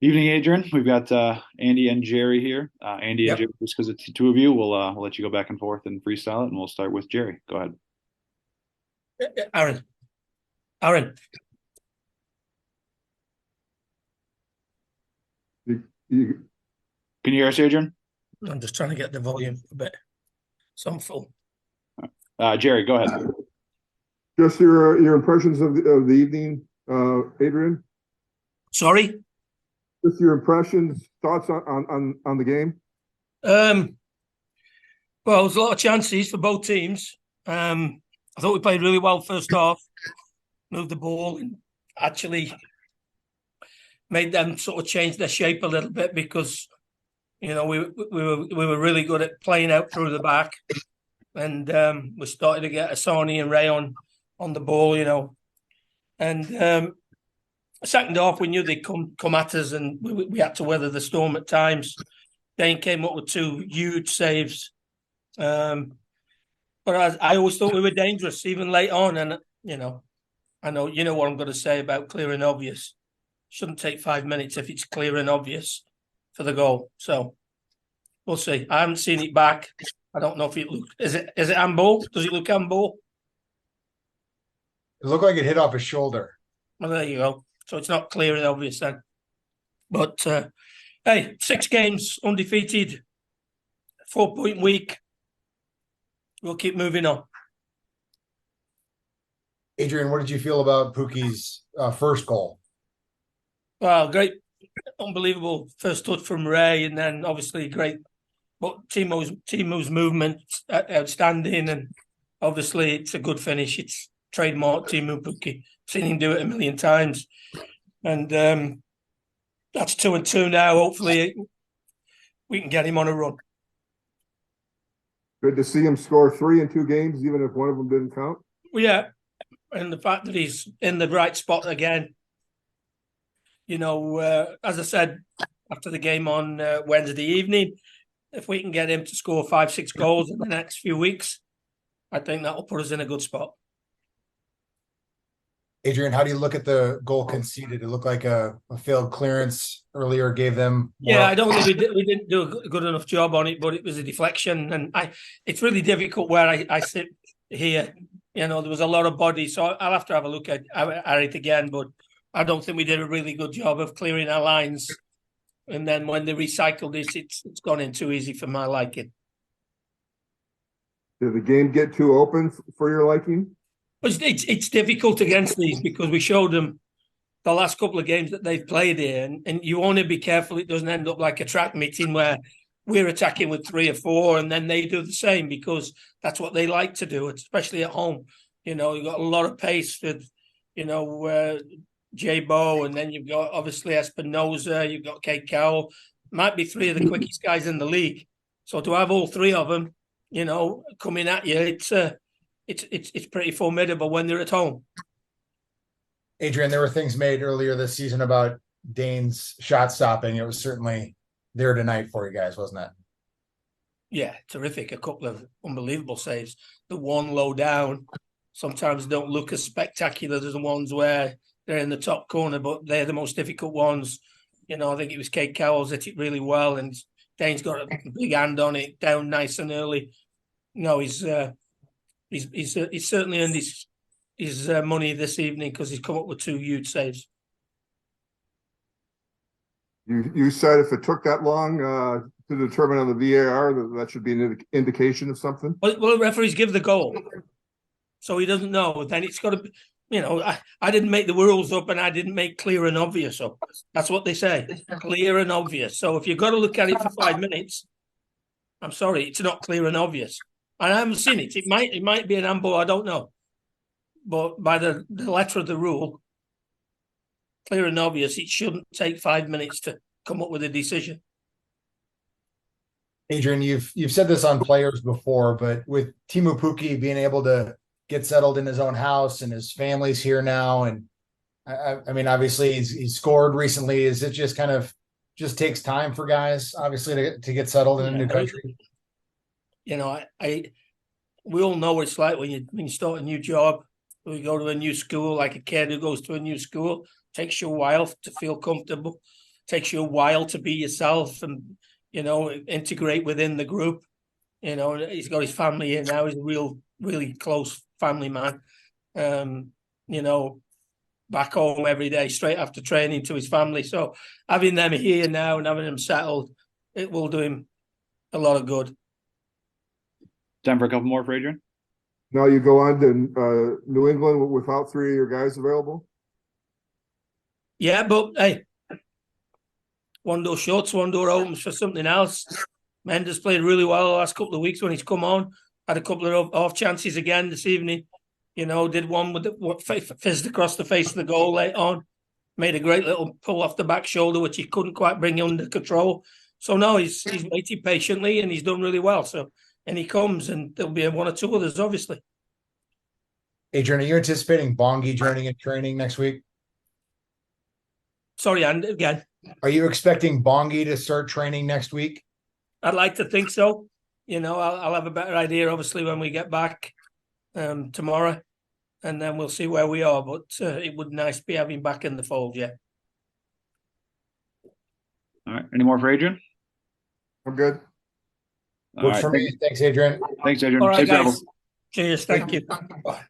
Evening, Adrian. We've got Andy and Jerry here. Andy and Yep. Jerry, just because it's the two of you, we'll let you go back and forth and freestyle it, and we'll start with Jerry. Go ahead. Aaron. Aaron. You, you, Can you hear us, Adrian? I'm just trying to get the volume a bit. So I'm full. Jerry, go ahead. just your impressions of the evening, Adrian. Sorry. Just your impressions, thoughts on the game. Um, well, there's a lot of chances for both teams. I thought we played really well first half, moved the ball and actually made them sort of change their shape a little bit because we were really good at playing out through the back, and we started to get Asani and Ray on the ball. And second half, we knew they'd come at us, and we had to weather the storm at times. Dane came up with two huge saves. But I always thought we were dangerous, even late on. And, I know what I'm going to say about clear and obvious. Shouldn't take 5 minutes if it's clear and obvious for the goal. So we'll see. I haven't seen it back. I don't know if it looked. Is it handball? Does it look handball? It looked like it hit off his shoulder. Well, there you go. So it's not clear and obvious then. But hey, 6 games undefeated, 4-point week. We'll keep moving on. Adrian, what did you feel about Pookie's first goal? Well, great, unbelievable first touch from Ray, and then obviously great. But Timo's movement outstanding, and obviously it's a good finish. It's trademark Timo Pukki. Seen him do it a million times, and that's 2-2 now. Hopefully, we can get him on a run. Good to see him score 3 in 2 games, even if one of them didn't count. Well, yeah, and the fact that he's in the right spot again. As I said after the game on Wednesday evening, if we can get him to score 5-6 goals in the next few weeks, I think that will put us in a good spot. Adrian, how do you look at the goal conceded? It looked like a failed clearance earlier gave them more. Yeah, I don't think we didn't do a good enough job on it, but it was a deflection, and it's really difficult where I sit here. There was a lot of body, so I'll have to have a look at it again, but I don't think we did a really good job of clearing our lines. And then when they recycled this, it's gone in too easy for my liking. Did the game get too open for your liking? It's difficult against these because we showed them the last couple of games that they've played here, and you want to be careful it doesn't end up like a track meeting where we're attacking with 3 or 4 and then they do the same, because that's what they like to do, especially at home. You've got a lot of pace with, J-Bo, and then you've got obviously Espinoza, you've got Kate Cowell, might be 3 of the quickest guys in the league. So to have all 3 of them, coming at you, it's pretty formidable when they're at home. Adrian, there were things made earlier this season about Dane's shot stopping. It was certainly there tonight for you guys, wasn't it? Yeah, terrific. A couple of unbelievable saves. The one low down sometimes don't look as spectacular as the ones where they're in the top corner, but they're the most difficult ones. I think it was Kate Cowell's hit it really well, and Dane's got a big hand on it, down nice and early. He's certainly earned his money this evening because he's come up with 2 huge saves. You said if it took that long to determine on the VAR, that should be an indication of something. Well, referees give the goal, so he doesn't know. Then it's got to be. I didn't make the rules up, and I didn't make clear and obvious up. That's what they say, clear and obvious. So if you've got to look at it for 5 minutes, I'm sorry, it's not clear and obvious. I haven't seen it. It might be an handball, I don't know. But by the letter of the rule, clear and obvious, it shouldn't take 5 minutes to come up with a decision. Adrian, you've said this on players before, but with Timo Pukki being able to get settled in his own house and his family's here now, and I mean, obviously he's scored recently. Is it just kind of takes time for guys, obviously, to get settled in a new country? We all know what it's like when you start a new job, or you go to a new school, like a kid who goes to a new school. It takes you a while to feel comfortable. takes you a while to be yourself and, integrate within the group. He's got his family here now. He's a really close family man. Back home every day, straight after training to his family. So having them here now and having them settled, it will do him a lot of good. Time for a couple more for Adrian. Now you go on to New England without three of your guys available? Yeah, but hey, one door shuts, one door opens for something else. Mendes played really well the last couple of weeks when he's come on. Had a couple of off chances again this evening. Did one with fizzed across the face of the goal late on. Made a great little pull off the back shoulder, which he couldn't quite bring under control. So no, he's waited patiently and he's done really well. So, and he comes, and there'll be one or two others, obviously. Adrian, are you anticipating Bongi joining in training next week? Sorry, and again. Are you expecting Bongi to start training next week? I'd like to think so. I'll have a better idea, obviously, when we get back tomorrow, and then we'll see where we are. But it would be nice to be having back in the fold, yeah. All right. Any more for Adrian? I'm good. All Works right. for me. Thanks, Adrian. Thanks, Adrian. All right, Safe guys. travels. Cheers. Thank you. Bye.